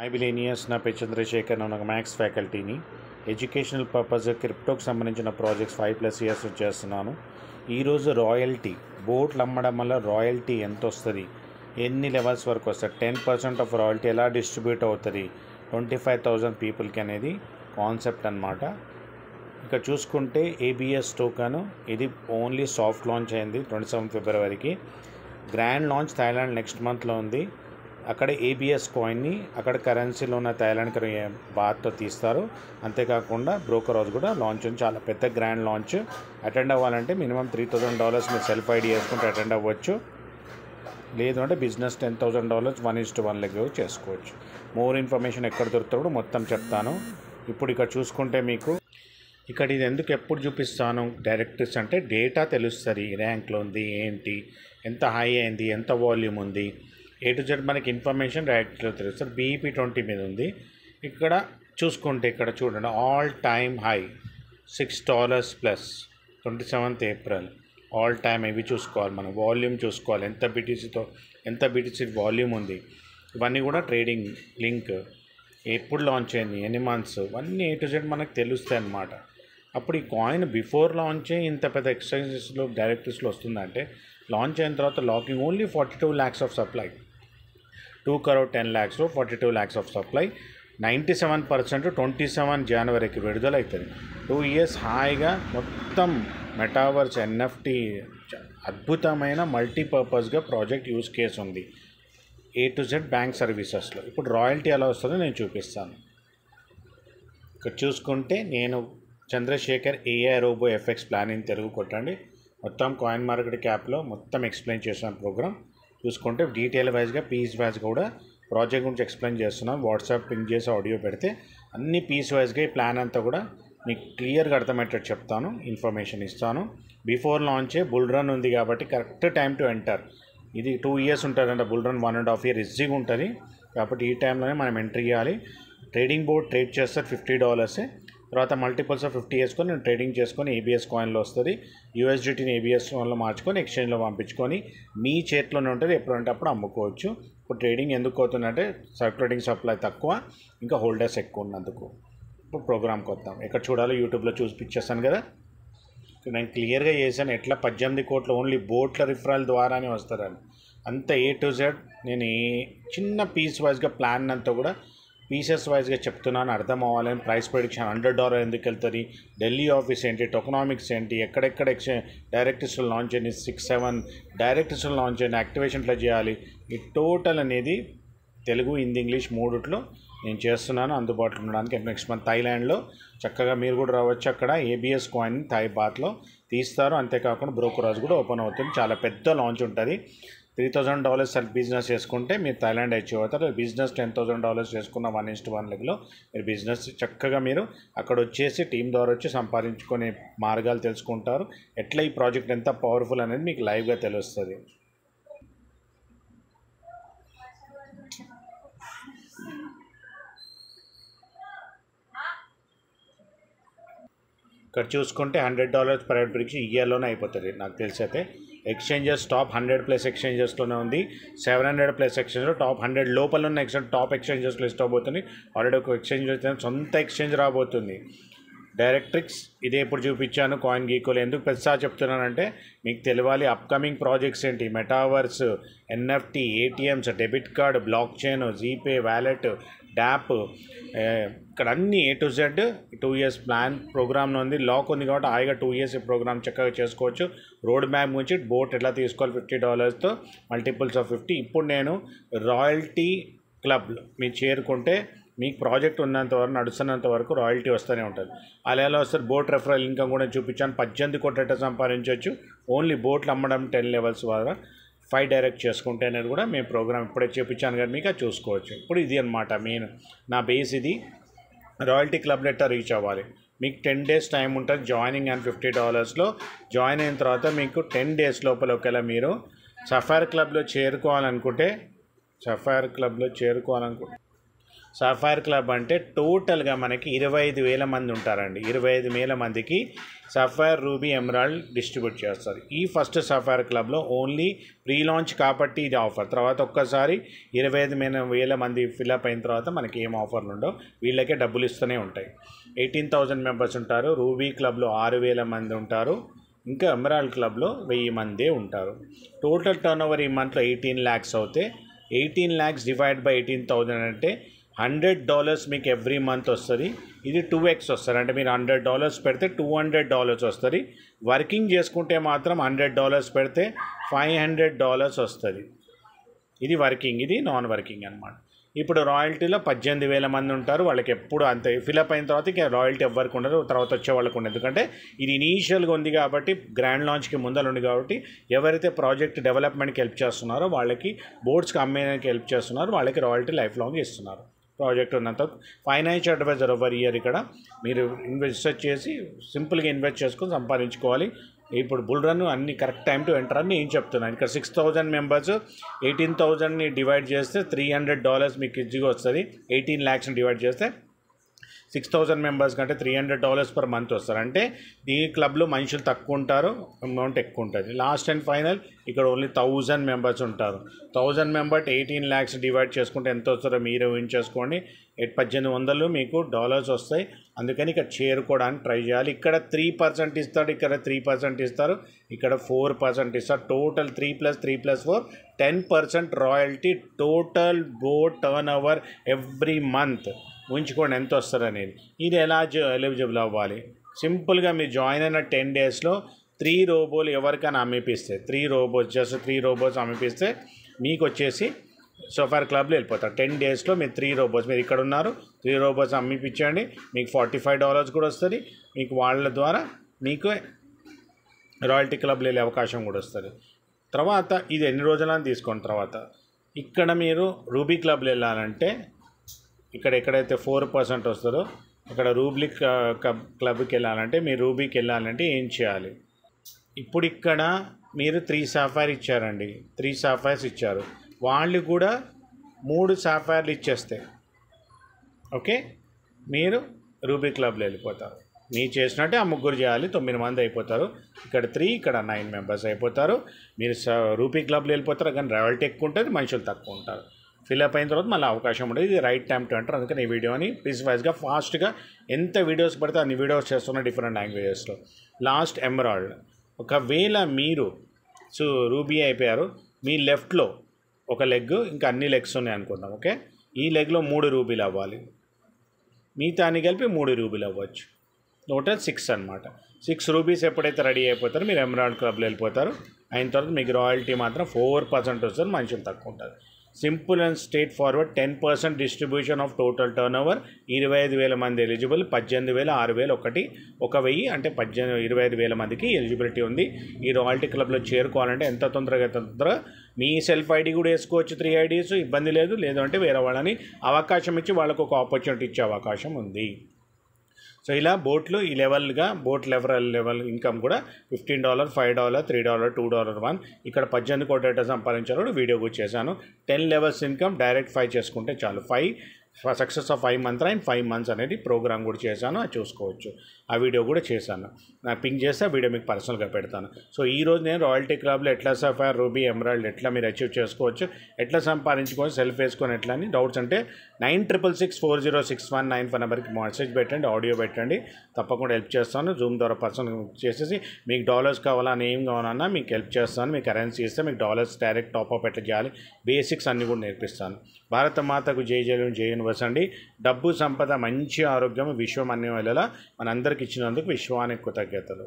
ఐబిలేనియస్ నా పేరు చంద్రశేఖర్. నేను ఒక మ్యాథ్స్ ఫ్యాకల్టీని. ఎడ్యుకేషనల్ పర్పస్ క్రిప్టోకి సంబంధించిన ప్రాజెక్ట్స్ 5+ ఇయర్స్ చేస్తున్నాను. ఈరోజు రాయల్టీ బోట్లు అమ్మడం వల్ల రాయల్టీ ఎంత వస్తుంది, ఎన్ని లెవెల్స్ వరకు వస్తుంది, 10% ఆఫ్ రాయల్టీ ఎలా డిస్ట్రిబ్యూట్ అవుతుంది 25,000 పీపుల్కి అనేది కాన్సెప్ట్ అన్నమాట. ఇక్కడ చూసుకుంటే ఏబిఎస్ టోకన్ ఇది ఓన్లీ సాఫ్ట్ లాంచ్ అయింది 27 ఫిబ్రవరికి. గ్రాండ్ లాంచ్ థాయిలాండ్ నెక్స్ట్ మంత్లో ఉంది. అక్కడ ఏబిఎస్ కాయిన్ని అక్కడ కరెన్సీలో ఉన్న థాయిలాండ్ బాత్తో తీస్తారు. అంతేకాకుండా బ్రోకర్ హౌస్ కూడా లాంచ్ ఉంది. చాలా పెద్ద గ్రాండ్ లాంచ్. అటెండ్ అవ్వాలంటే మినిమం $3,000 మీరు సెల్ఫ్ ఐడి వేసుకుంటే అటెండ్ అవ్వచ్చు. లేదు అంటే బిజినెస్ $10,000 1:1 లెక్క చేసుకోవచ్చు. మోర్ ఇన్ఫర్మేషన్ ఎక్కడ దొరుకుతాడో మొత్తం చెప్తాను. ఇప్పుడు ఇక్కడ చూసుకుంటే మీకు ఇక్కడ ఇది ఎందుకు ఎప్పుడు చూపిస్తాను డైరెక్టర్స్ అంటే డేటా తెలుస్తుంది. ర్యాంక్లో ఉంది ఏంటి, ఎంత హై అయింది, ఎంత వాల్యూమ్ ఉంది, A to Z మనకి ఇన్ఫర్మేషన్ డైరెక్ట్లో తెలుస్తుంది. BEP 20 మీద ఉంది. ఇక్కడ చూసుకుంటే ఇక్కడ చూడండి all time high $6 plus 27th April all time. ఇవి చూసుకోవాలి, మనం వాల్యూమ్ చూసుకోవాలి, ఎంత BTC వాల్యూమ్ ఉంది. ఇవన్నీ కూడా ట్రేడింగ్ లింక్, ఎప్పుడు లాంచ్ అయింది, ఎన్ని మంత్స్, ఇవన్నీ A to Z మనకు తెలుస్తాయి అన్నమాట. అప్పుడు ఈ కాయిన్ బిఫోర్ లాంచ్ ఇంత పెద్ద ఎక్స్చేంజెస్లో డైరెక్టర్స్లో వస్తుందంటే లాంచ్ అయిన తర్వాత locking only 42 lakhs of supply, 2 crore 10 lakhs 42 lakhs of supply. 97% 27 జనవరికి విడుదల అవుతుంది. 2 years హాయిగా మొత్తం మెటావర్స్ NFT అద్భుతమైన మల్టీపర్పస్గా ప్రాజెక్ట్ యూస్ కేస్ ఉంది A to Z బ్యాంక్ సర్వీసెస్లో. ఇప్పుడు రాయల్టీ ఎలా వస్తుందో నేను చూపిస్తాను. ఇక్కడ చూసుకుంటే నేను Chandrashekar AI robo FX planning Telugu కొట్టండి. మొత్తం కాయిన్ మార్కెట్ క్యాప్లో మొత్తం ఎక్స్ప్లెయిన్ చేసిన ప్రోగ్రామ్ చూసుకుంటే డీటెయిల్ వైజ్గా పీస్ వైజ్గా కూడా ప్రాజెక్ట్ గురించి ఎక్స్ప్లెయిన్ చేస్తున్నాను. వాట్సాప్ పింక్ చేసి ఆడియో పెడితే అన్ని పీస్ వైజ్గా ఈ ప్లాన్ అంతా కూడా మీకు క్లియర్గా అర్థమయ్యేటట్టు చెప్తాను, ఇన్ఫర్మేషన్ ఇస్తాను. బిఫోర్ లాంచే బుల్ రన్ ఉంది కాబట్టి కరెక్ట్ టైం టు ఎంటర్. ఇది 2 years ఉంటుందంట, బుల్ రన్ 1.5 year ఈజీగా ఉంటుంది. కాబట్టి ఈ టైంలోనే మనం ఎంట్రీ చేయాలి. ట్రేడింగ్ బోర్డ్ ట్రేడ్ చేస్తారు $50. తర్వాత మల్టిపుల్స్ ఆఫ్ 50 వేసుకొని నేను ట్రేడింగ్ చేసుకొని ఏబిఎస్ కాయిన్లో వస్తుంది. USDTని ఏబిఎస్ కాయిన్లో మార్చుకొని ఎక్స్చేంజ్లో పంపించుకొని మీ చేతిలోనే ఉంటుంది, ఎప్పుడంటే అప్పుడు అమ్ముకోవచ్చు. ఇప్పుడు ట్రేడింగ్ ఎందుకు అవుతుందంటే సర్క్యులేటింగ్ సప్లై తక్కువ, ఇంకా హోల్డర్స్ ఎక్కువ ఉన్నందుకు. ఇప్పుడు ప్రోగ్రామ్కి వద్దాం. ఎక్కడ చూడాలో యూట్యూబ్లో చూపించేస్తాను కదా. నేను క్లియర్గా చేశాను ఎట్లా 18 కోట్ల ఓన్లీ బోట్ల రిఫరల్ ద్వారానే వస్తారని. అంత A to Z నేను చిన్న పీస్ వైజ్గా ప్లాన్ అంతా కూడా పీసెస్ వైజ్గా చెప్తున్నాను, అర్థం అవ్వాలని. ప్రైస్ ప్రెడిక్షన్ $100 ఎందుకు వెళ్తుంది, ఢిల్లీ ఆఫీస్ ఏంటి, టోకనామిక్స్ ఏంటి, ఎక్కడెక్కడ డైరెక్టర్స్లో లాంచ్ అయ్యింది, 6-7 డైరెక్టర్స్లో లాంచ్ అయ్యింది, యాక్టివేషన్ ఎట్లా చేయాలి, ఈ టోటల్ అనేది తెలుగు, హిందీ, ఇంగ్లీష్ మూడిట్లో నేను చేస్తున్నాను అందుబాటులో ఉండడానికి. నెక్స్ట్ మంత్ థాయిలాండ్లో చక్కగా మీరు కూడా రావచ్చు. అక్కడ ఏబిఎస్ కాయిన్ థాయ్ బాత్లో తీస్తారు. అంతేకాకుండా బ్రోకర్ హౌస్ కూడా ఓపెన్ అవుతుంది. చాలా పెద్ద లాంచ్ ఉంటుంది. $3,000 సెల్ఫ్ బిజినెస్ చేసుకుంటే మీరు థాయిలాండ్ అచీవ్ అవుతారు. బిజినెస్ $10,000 చేసుకున్న 1:1 లెక్కలో మీరు బిజినెస్ చక్కగా మీరు అక్కడ వచ్చేసి టీం ద్వారా వచ్చి సంపాదించుకునే మార్గాలు తెలుసుకుంటారు. ఎట్లా ఈ ప్రాజెక్ట్ ఎంత పవర్ఫుల్ అనేది మీకు లైవ్గా తెలుస్తుంది. ఇక్కడ చూసుకుంటే $100 పర్ ప్రిడిక్షన్ ఇయర్లోనే అయిపోతుంది నాకు తెలిసి. అయితే ఎక్స్చేంజెస్ టాప్ 100+ ఎక్స్చేంజెస్లోనే ఉంది. 700+ ఎక్స్చేంజ్లో టాప్ 100 లోపల ఉన్న టాప్ ఎక్స్చేంజెస్లో లిస్ట్ అవబోతుంది. ఆల్రెడీ ఒక ఎక్స్చేంజ్ అయితే సొంత ఎక్స్చేంజ్ రాబోతుంది. డైరెక్ట్రిక్స్ ఇదే ఇప్పుడు చూపించాను. కాయిన్ గీకోలు ఎందుకు పెద్దసారి చెప్తున్నానంటే మీకు తెలియాలి అప్కమింగ్ ప్రాజెక్ట్స్ ఏంటి, metaverse, NFT, ATMs, debit card, block chain, GPay, wallet, dapp, ఇక్కడ అన్ని A to Z 2 years plan ప్రోగ్రామ్లో ఉంది. లాక్ ఉంది కాబట్టి హాయిగా 2 years ఈ ప్రోగ్రామ్ చక్కగా చేసుకోవచ్చు. రోడ్ మ్యాప్ గురించి బోట్ ఎట్లా తీసుకోవాలి $50తో మల్టిపుల్స్ ఆఫ్ 50. ఇప్పుడు నేను రాయల్టీ క్లబ్లో మీరు చేరుకుంటే మీకు ప్రాజెక్ట్ ఉన్నంత వరకు నడుస్తున్నంత వరకు రాయల్టీ వస్తూనే ఉంటుంది. అలా ఎలా వస్తారు, బోట్ రెఫరల్ ఇన్కమ్ కూడా చూపించాను. 18 కోట్ల ఎట్లా సంపాదించవచ్చు ఓన్లీ బోట్లు అమ్మడం 10 levels ద్వారా 5 డైరెక్ట్ చేసుకుంటే అనేది కూడా మేము ప్రోగ్రామ్ ఇప్పుడే చూపించాను కానీ మీకు అది చూసుకోవచ్చు. ఇప్పుడు ఇది అనమాట మెయిన్ నా బేస్. ఇది రాయల్టీ క్లబ్ లెటర్ రీచ్ అవ్వాలి. మీకు 10 days టైం ఉంటుంది జాయినింగ్ అండ్ $50లో జాయిన్ అయిన తర్వాత మీకు 10 days లోపల ఒకవేళ మీరు సఫైర్ క్లబ్లో చేరుకోవాలనుకుంటే సఫైర్ క్లబ్ అంటే టోటల్గా మనకి 25,000 మంది ఉంటారండి. 25,000 మందికి సఫైర్, రూబీ, ఎమరాల్డ్ డిస్ట్రిబ్యూట్ చేస్తారు. ఈ ఫస్ట్ సఫైర్ క్లబ్లో ఓన్లీ ప్రీ లాంచ్ కాబట్టి ఇది ఆఫర్. తర్వాత ఒక్కసారి 25,000 మంది ఫిల్అప్ అయిన తర్వాత మనకి ఏం ఆఫర్లు ఉండవు, వీళ్ళకే డబ్బులు ఇస్తూనే ఉంటాయి. 18,000 మెంబర్స్ ఉంటారు. రూబీ క్లబ్లో 6,000 మంది ఉంటారు. ఇంకా ఎమరాల్డ్ క్లబ్లో 1000 మందే ఉంటారు. టోటల్ టర్న్ ఓవర్ ఈ మంత్లో 18 lakhs అవుతే 18 lakhs డివైడ్ బై 18,000 అంటే $100 మీకు ఎవ్రీ మంత్ వస్తుంది. ఇది 2x వస్తుంది. అంటే మీరు $100 పెడితే $200 వస్తుంది. వర్కింగ్ చేసుకుంటే మాత్రం $100 పెడితే $500 వస్తుంది. ఇది వర్కింగ్, ఇది నాన్ వర్కింగ్ అనమాట. ఇప్పుడు రాయల్టీలో 18,000 మంది ఉంటారు. వాళ్ళకి ఎప్పుడు అంతే ఫిలప్ అయిన తర్వాత ఇక రాయల్టీ ఎవరికి ఉండదు, తర్వాత వచ్చే వాళ్ళకు ఉండదు. ఎందుకంటే ఇది ఇనీషియల్గా ఉంది కాబట్టి, గ్రాండ్ లాంచ్కి ముందర ఉంది కాబట్టి, ఎవరైతే ప్రాజెక్ట్ డెవలప్మెంట్కి హెల్ప్ చేస్తున్నారో వాళ్ళకి, బోర్డ్స్కి అమ్మేదానికి హెల్ప్ చేస్తున్నారో వాళ్ళకి రాయల్టీ లైఫ్ లాంగ్ ఇస్తున్నారు. ప్రాజెక్ట్ ఉన్నంత ఫైనాన్షియల్ అడ్వైజర్ ఓవర్ ఇయర్ ఇక్కడ మీరు ఇన్వెస్ట్ చేసి సింపుల్గా ఇన్వెస్ట్ చేసుకొని సంపాదించుకోవాలి. ఇప్పుడు బుల్ రన్ అన్ని కరెక్ట్ టైం టు ఎంటర్ అని నేను చెప్తున్నాను. ఇక్కడ 6,000 మెంబర్స్ 18,000ని డివైడ్ చేస్తే $300 మీకు ఈజీగా వస్తుంది. 18 lakhsని డివైడ్ చేస్తే 6,000 మెంబర్స్ కంటే $300 per month వస్తారు. అంటే ఈ క్లబ్లో మనుషులు తక్కువ ఉంటారు, అమౌంట్ ఎక్కువ ఉంటుంది. లాస్ట్ అండ్ ఫైనల్ ఇక్కడ ఓన్లీ 1,000 మెంబర్స్ ఉంటారు. 1,000 మెంబర్స్ 18 lakhs డివైడ్ చేసుకుంటే ఎంత వస్తారో మీరు ఊహించేసుకోండి. 1,800 మీకు డాలర్స్ వస్తాయి. అందుకని ఇక్కడ చేరుకోవడానికి ట్రై చేయాలి. ఇక్కడ 3% ఇస్తాడు, ఇక్కడ 3% ఇస్తారు, ఇక్కడ 4% ఇస్తారు. Total 3 + 4 10% royalty. Total board turn over every month ఉంచుకోండి ఎంత వస్తారు అనేది. ఇది ఎలా ఎలిజిబుల్ అవ్వాలి? సింపుల్గా మీరు జాయిన్ అయిన 10 daysలో 3 రోబోలు ఎవరికైనా అమ్మిపిస్తే, 3 రోబోస్ అమ్మిపిస్తే మీకు వచ్చేసి సఫైర్ క్లబ్లో వెళ్ళిపోతారు. 10 daysలో మీరు 3 రోబోస్, మీరు ఇక్కడ ఉన్నారు, 3 రోబోస్ అమ్మిపించండి, మీకు $45 కూడా వస్తుంది. మీకు వాళ్ళ ద్వారా మీకు రాయల్టీ క్లబ్లో వెళ్ళే అవకాశం కూడా వస్తుంది. తర్వాత ఇది ఎన్ని రోజులని తీసుకోండి. తర్వాత ఇక్కడ మీరు రూబీ క్లబ్లో వెళ్ళాలంటే ఇక్కడ ఎక్కడైతే 4% వస్తుందో అక్కడ రూబీ క్లబ్కి వెళ్ళాలంటే, మీరు రూబీకి వెళ్ళాలంటే ఏం చేయాలి? ఇప్పుడు ఇక్కడ మీరు 3 సాఫైర్ ఇచ్చారండి, 3 సాఫైర్స్ ఇచ్చారు, వాళ్ళు కూడా 3 సాఫైర్లు ఇచ్చేస్తాయి. ఓకే, మీరు రూబీ క్లబ్లో వెళ్ళిపోతారు. మీరు చేసినట్టే ఆ ముగ్గురు చేయాలి, 9 మంది అయిపోతారు. ఇక్కడ 3, ఇక్కడ 9 మెంబర్స్ అయిపోతారు. మీరు రూబీ క్లబ్లో వెళ్ళిపోతారు, కానీ రాయల్టీ ఎక్కువ ఉంటుంది, మనుషులు తక్కువ ఉంటారు. ఫిల్అప్ అయిన తర్వాత మళ్ళీ అవకాశం ఉంటుంది. ఇది రైట్ టైం టు ఎంటర్. అందుకని ఈ వీడియోని పీస్ వైజ్గా ఫాస్ట్గా ఎంత వీడియోస్ పడితే అన్ని వీడియోస్ చేస్తున్న డిఫరెంట్ లాంగ్వేజెస్లో. లాస్ట్ ఎమరాల్డ్, ఒకవేళ మీరు రూబీ అయిపోయారు, మీ లెఫ్ట్లో ఒక లెగ్, ఇంకా అన్ని లెగ్స్ ఉన్నాయి అనుకుందాం. ఓకే, ఈ లెగ్లో 3 రూబీలు అవ్వాలి, మిగతా అన్ని కలిపి 3 రూబీలు అవ్వచ్చు. టోటల్ 6 అనమాట. 6 రూబీస్ ఎప్పుడైతే రెడీ అయిపోతారో మీరు ఎమరాల్డ్ క్లబ్లో వెళ్ళిపోతారు. అయిన తర్వాత మీకు రాయల్టీ మాత్రం 4% వస్తుంది, మనుషులు తక్కువ ఉంటుంది. Simple and straight forward. 10% distribution of total turn over. 25,000 మంది ఎలిజిబుల్. 18,000, 6,000, 1,000 అంటే 25,000 మందికి ఎలిజిబిలిటీ ఉంది. ఈ రాయల్టీ క్లబ్లో చేరుకోవాలంటే ఎంత తొందరగా మీ సెల్ఫ్ ఐడి కూడా వేసుకోవచ్చు, 3 IDs, ఇబ్బంది లేదు. లేదంటే వేరే వాళ్ళని అవకాశం ఇచ్చి వాళ్ళకు ఒక ఆపర్చునిటీ ఇచ్చే అవకాశం ఉంది. సో ఇలా బోట్లు ఈ లెవెల్గా బోట్ లెవెల్ ఇన్కమ్ కూడా $15, $5, $3, $2, $1. ఇక్కడ 18 కోట్ల డేటా సంపాదించారు. వీడియో కూడా చేశాను. 10 levels ఇన్కమ్ డైరెక్ట్ 5 చేసుకుంటే చాలు. 5 success of 5 months and 5 months అనేది ప్రోగ్రామ్ కూడా చేశాను, అది చూసుకోవచ్చు. ఆ వీడియో కూడా చేశాను. నాకు పింక్ చేస్తే ఆ వీడియో మీకు పర్సనల్గా పెడతాను. సో ఈరోజు నేను రాయల్టీ క్లబ్లో ఎట్లా సఫైర్, రూబీ, ఎమరాల్డ్ ఎట్లా మీరు అచీవ్ చేసుకోవచ్చు, ఎట్లా సంపాదించుకొని సెల్ఫ్ వేసుకొని ఎట్లా అని డౌట్స్ అంటే 9666406195 నెంబర్కి మెసేజ్ పెట్టండి, ఆడియో పెట్టండి, తప్పకుండా హెల్ప్ చేస్తాను. జూమ్ ద్వారా పర్సనల్ చేసేసి మీకు డాలర్స్ కావాలని ఏం కావాలన్నా మీకు హెల్ప్ చేస్తాను. మీకు కరెన్సీ ఇస్తే మీకు డాలర్స్ డైరెక్ట్ టాప్అప్ ఎట్లా చేయాలి, బేసిక్స్ అన్నీ కూడా నేర్పిస్తాను. భారత మాతకు జై జయలు, జై యూనివర్స్ అండి. డబ్బు, సంపద, మంచి ఆరోగ్యం, విశ్వం అన్ని వేళలా మనందరికి ఇచ్చినందుకు విశ్వానికి కృతజ్ఞతలు.